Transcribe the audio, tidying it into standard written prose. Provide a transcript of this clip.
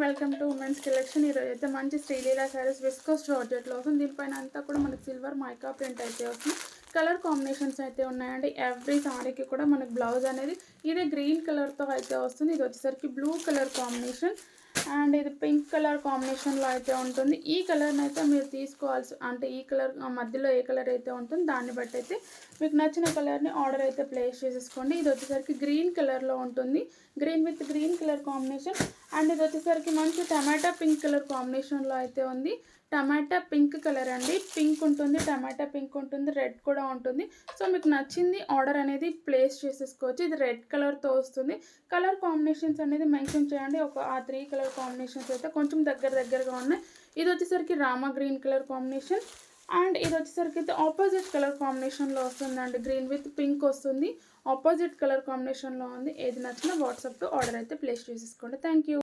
Welcome to women's collection. ఈరోజు అయితే మంచి శ్రీలీలా శారీస్ విస్కోస్ జార్జెట్లో వస్తుంది. దీనిపైన అంతా కూడా మనకి సిల్వర్ మైకా ప్రింట్ అయితే వస్తుంది. కలర్ కాంబినేషన్స్ అయితే ఉన్నాయండి. ఎవ్రీ సారీకి కూడా మనకి బ్లౌజ్ అనేది ఇదే గ్రీన్ కలర్తో అయితే వస్తుంది. ఇది వచ్చేసరికి బ్లూ కలర్ కాంబినేషన్ అండ్ ఇది పింక్ కలర్ కాంబినేషన్లో అయితే ఉంటుంది. ఈ కలర్ని అయితే మీరు తీసుకోవాల్సి అంటే ఈ కలర్ మధ్యలో ఏ కలర్ అయితే ఉంటుందో దాన్ని బట్టి అయితే మీకు నచ్చిన కలర్ని ఆర్డర్ అయితే ప్లేస్ చేసేసుకోండి. ఇది వచ్చేసరికి గ్రీన్ కలర్లో ఉంటుంది. Green with green colour combination and ఇది వచ్చేసరికి మంచి టమాటా పింక్ కలర్ కాంబినేషన్లో అయితే ఉంది. టమాటా పింక్ కలర్ అండి. పింక్ ఉంటుంది, టమాటా పింక్ ఉంటుంది, రెడ్ కూడా ఉంటుంది. సో మీకు నచ్చింది ఆర్డర్ అనేది ప్లేస్ చేసేసుకోవచ్చు. ఇది రెడ్ కలర్తో వస్తుంది. కలర్ కాంబినేషన్స్ అనేది మెన్షన్ చేయండి. ఆ 3 కలర్ కాంబినేషన్స్ అయితే కొంచెం దగ్గరగా ఉన్నాయి. ఇది వచ్చేసరికి Rama green colour combination and ఇది వచ్చేసరికి అయితే ఆపోజిట్ కలర్ కాంబినేషన్లో వస్తుందండి. గ్రీన్ విత్ పింక్ వస్తుంది. ఆపోజిట్ కలర్ కాంబినేషన్లో ఉంది. ఏది నచ్చినా వాట్సాప్తో ఆర్డర్ అయితే ప్లేస్ చేసేసుకోండి. Thank you.